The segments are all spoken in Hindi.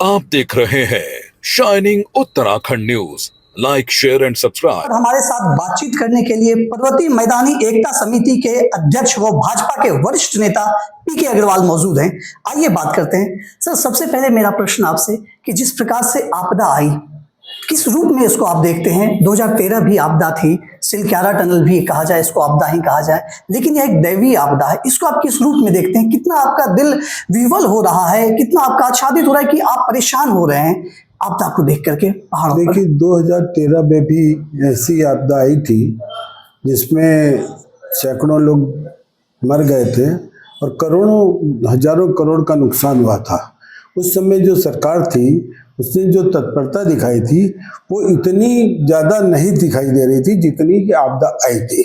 आप देख रहे हैं shining Uttarakhand news. Like, share and subscribe. हमारे साथ बातचीत करने के लिए पर्वतीय मैदानी एकता समिति के अध्यक्ष व भाजपा के वरिष्ठ नेता पीके अग्रवाल मौजूद हैं। आइए बात करते हैं। सर, सबसे पहले मेरा प्रश्न आपसे कि जिस प्रकार से आपदा आई, किस रूप में इसको आप देखते हैं? 2013 भी आपदा थी, सिलक्यारा टनल भी कहा जाए, इसको आपदा ही कहा जाए, लेकिन यह एक दैवीय आपदा है। इसको आप किस रूप में देखते हैं? कितना आपका दिल विवल हो रहा है, कितना आपका आच्छादित हो रहा है कि आप परेशान हो रहे हैं आपदा को देख करके पहाड़ों पर? देखिए, 2013 में भी ऐसी आपदा आई थी जिसमें सैकड़ों लोग मर गए थे और करोड़ों हजारों करोड़ का नुकसान हुआ था। उस समय जो सरकार थी उसने जो तत्परता दिखाई थी वो इतनी ज़्यादा नहीं दिखाई दे रही थी जितनी कि आपदा आई थी।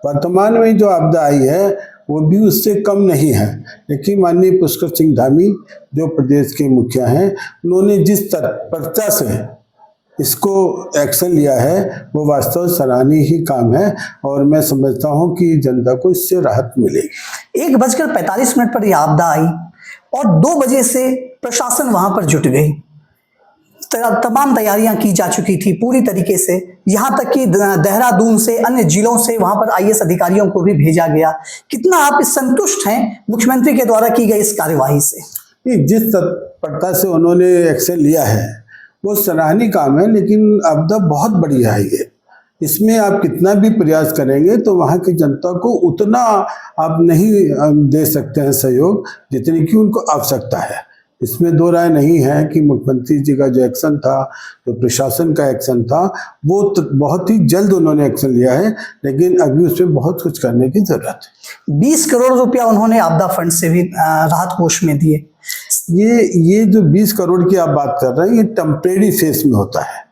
वर्तमान में जो आपदा आई है वो भी उससे कम नहीं है, लेकिन माननीय पुष्कर सिंह धामी जो प्रदेश के मुखिया हैं, उन्होंने जिस तत्परता से इसको एक्शन लिया है वो वास्तव सराहनीय ही काम है और मैं समझता हूँ कि जनता को इससे राहत मिलेगी। 1:45 पर यह आपदा आई और 2 बजे से प्रशासन वहां पर जुट गई। तमाम तैयारियां की जा चुकी थी पूरी तरीके से, यहां तक कि देहरादून से, अन्य जिलों से वहां पर आईएएस अधिकारियों को भी भेजा गया। कितना आप संतुष्ट हैं मुख्यमंत्री के द्वारा की गई इस कार्यवाही से? जिस तत्परता से उन्होंने एक्शन लिया है वो सराहनीय काम है, लेकिन आपदा बहुत बड़ी आई है। इसमें आप कितना भी प्रयास करेंगे तो वहाँ की जनता को उतना आप नहीं दे सकते हैं सहयोग जितनी कि उनको आवश्यकता है। इसमें दो राय नहीं है कि मुख्यमंत्री जी का जो एक्शन था, जो प्रशासन का एक्शन था, वो तो बहुत ही जल्द उन्होंने एक्शन लिया है, लेकिन अभी उसमें बहुत कुछ करने की जरूरत है। 20 करोड़ रुपया उन्होंने आपदा फंड से भी राहत कोष में दिए। ये जो 20 करोड़ की आप बात कर रहे हैं, ये टेम्परेरी फेस में होता है।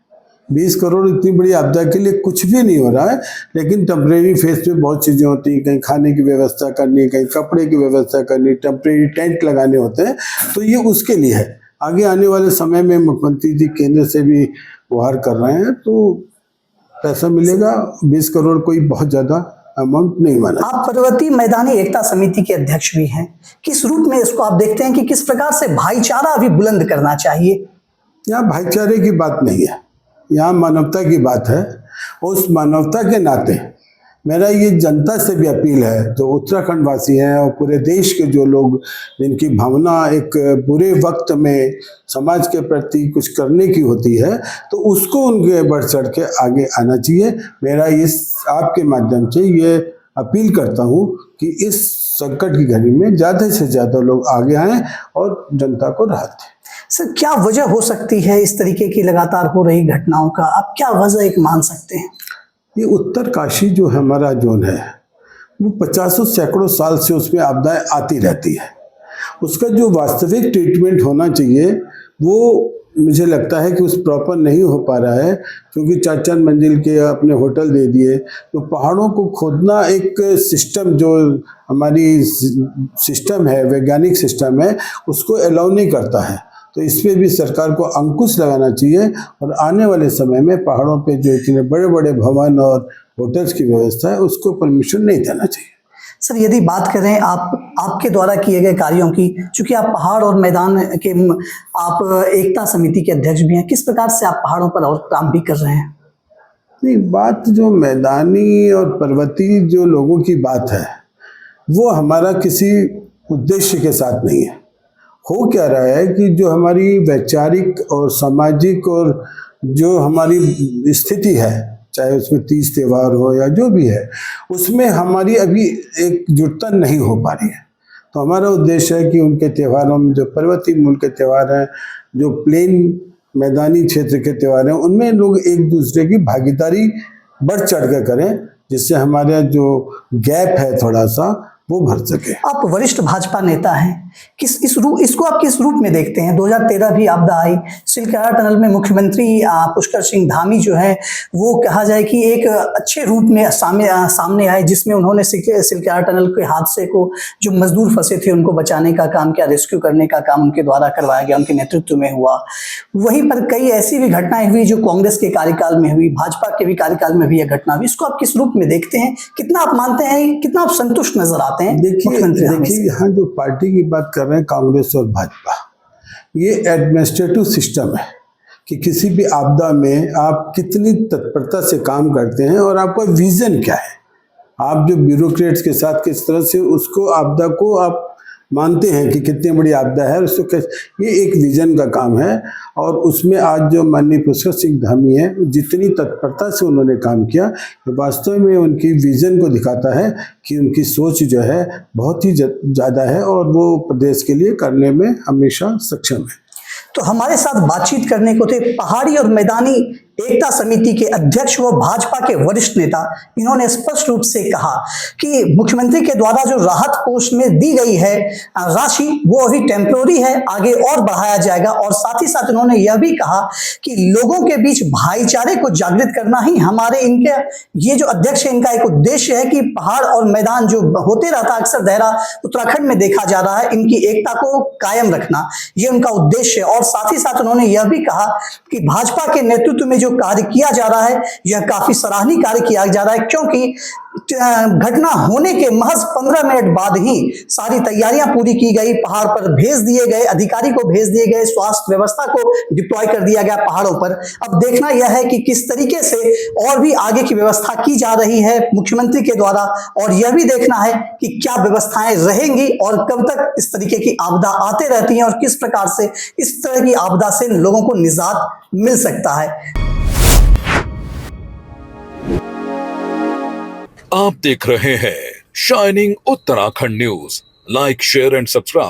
20 करोड़ इतनी बड़ी आपदा के लिए कुछ भी नहीं हो रहा है, लेकिन टेम्परेरी फेस में बहुत चीज़ें होती हैं। कहीं खाने की व्यवस्था करनी, कहीं कपड़े की व्यवस्था करनी, टेम्परेरी टेंट लगाने होते हैं, तो ये उसके लिए है। आगे आने वाले समय में मुख्यमंत्री जी केंद्र से भी गुहार कर रहे हैं तो पैसा मिलेगा। 20 करोड़ कोई बहुत ज़्यादा अमाउंट नहीं माना। आप पर्वतीय मैदानी एकता समिति के अध्यक्ष भी हैं, किस रूप में इसको आप देखते हैं कि किस प्रकार से भाईचारा अभी बुलंद करना चाहिए? यहाँ भाईचारे की बात नहीं है, यहाँ मानवता की बात है। उस मानवता के नाते मेरा ये जनता से भी अपील है, जो उत्तराखंड वासी हैं और पूरे देश के जो लोग जिनकी भावना एक बुरे वक्त में समाज के प्रति कुछ करने की होती है, तो उसको उनके बढ़ चढ़ के आगे आना चाहिए। मेरा इस आपके माध्यम से ये अपील करता हूँ कि इस संकट की घड़ी में ज़्यादा से ज़्यादा लोग आगे आएँ और जनता को राहत दें। सर, क्या वजह हो सकती है इस तरीके की लगातार हो रही घटनाओं का? आप क्या वजह एक मान सकते हैं? ये उत्तरकाशी जो हमारा जोन है वो 50 सैकड़ों साल से उसमें आपदाएं आती रहती है। उसका जो वास्तविक ट्रीटमेंट होना चाहिए वो मुझे लगता है कि उस प्रॉपर नहीं हो पा रहा है, क्योंकि 4-4 मंजिल के अपने होटल दे दिए। तो पहाड़ों को खोदना एक सिस्टम जो हमारी सिस्टम है, वैज्ञानिक सिस्टम है, उसको अलाउ नहीं करता है। तो इस पर भी सरकार को अंकुश लगाना चाहिए और आने वाले समय में पहाड़ों पे जो इतने बड़े बड़े भवन और होटल्स की व्यवस्था है उसको परमिशन नहीं देना चाहिए। सर, यदि बात करें आपके द्वारा किए गए कार्यों की, चूंकि आप पहाड़ और मैदान के आप एकता समिति के अध्यक्ष भी हैं, किस प्रकार से आप पहाड़ों पर और काम भी कर रहे हैं? नहीं, बात जो मैदानी और पर्वतीय जो लोगों की बात है वो हमारा किसी उद्देश्य के साथ नहीं है। हो क्या रहा है कि जो हमारी वैचारिक और सामाजिक और जो हमारी स्थिति है, चाहे उसमें तीज त्यौहार हो या जो भी है, उसमें हमारी अभी एकजुटता नहीं हो पा रही है। तो हमारा उद्देश्य है कि उनके त्योहारों में जो पर्वतीय मूल के त्यौहार हैं, जो प्लेन मैदानी क्षेत्र के त्यौहार हैं, उनमें लोग एक दूसरे की भागीदारी बढ़ चढ़ कर करें, जिससे हमारा जो गैप है थोड़ा सा वो भर सके। आप वरिष्ठ भाजपा नेता हैं, इसको आप किस रूप में देखते हैं? 2013 भी आपदा आई, सिलक्यारा टनल में मुख्यमंत्री पुष्कर सिंह धामी जो है वो कहा जाए कि एक अच्छे रूप में सामने आए, जिसमें उन्होंने सिलक्यारा टनल के हादसे को, जो मजदूर फंसे थे उनको बचाने का काम किया, रेस्क्यू करने का काम उनके द्वारा करवाया गया, उनके नेतृत्व में हुआ। वहीं पर कई ऐसी भी घटनाएं हुई जो कांग्रेस के कार्यकाल में हुई, भाजपा के भी कार्यकाल में भी यह घटना हुई। इसको आप किस रूप में देखते हैं? कितना आप मानते हैं, कितना आप संतुष्ट नजर आते हैं? देखिए यहाँ जो पार्टी की बात कर रहे हैं कांग्रेस और भाजपा, ये एडमिनिस्ट्रेटिव सिस्टम है कि किसी भी आपदा में आप कितनी तत्परता से काम करते हैं और आपका विजन क्या है। आप जो ब्यूरोक्रेट्स के साथ किस तरह से उसको आपदा को आप मानते हैं कि कितनी बड़ी आपदा है, उसको ये एक विजन का काम है। और उसमें आज जो माननीय पुष्कर सिंह धामी है, जितनी तत्परता से उन्होंने काम किया, वास्तव में उनकी विजन को दिखाता है कि उनकी सोच जो है बहुत ही ज़्यादा है और वो प्रदेश के लिए करने में हमेशा सक्षम है। तो हमारे साथ बातचीत करने को थे पहाड़ी और मैदानी एकता समिति के अध्यक्ष व भाजपा के वरिष्ठ नेता। इन्होंने स्पष्ट रूप से कहा कि मुख्यमंत्री के द्वारा जो राहत कोष में दी गई है राशि वो अभी टेम्पररी है, आगे और बढ़ाया जाएगा। और साथ ही साथ इन्होंने यह भी कहा कि लोगों के बीच भाईचारे को जागृत करना ही हमारे इनके ये जो अध्यक्ष है इनका एक उद्देश्य है कि पहाड़ और मैदान जो होते रहता अक्सर दायरा उत्तराखंड में देखा जा रहा है, इनकी एकता को कायम रखना ये उनका उद्देश्य है। और साथ ही साथ उन्होंने यह भी कहा कि भाजपा के नेतृत्व में जो कार्य किया जा रहा है यह काफी सराहनीय कार्य किया जा रहा है, क्योंकि घटना होने के महज 15 मिनट बाद ही सारी तैयारियां पूरी की गई, पहाड़ पर भेज दिए गए अधिकारी को भेज दिए गए, स्वास्थ्य व्यवस्था को डिप्लॉय कर दिया गया पहाड़ों पर। अब देखना यह है कि किस तरीके से और भी आगे की व्यवस्था की जा रही है मुख्यमंत्री के द्वारा, और यह भी देखना है कि क्या व्यवस्थाएं रहेंगी और कब तक इस तरीके की आपदा आते रहती हैं और किस प्रकार से इस तरह की आपदा से लोगों को निजात मिल सकता है। आप देख रहे हैं shining Uttarakhand news. Like, share and subscribe.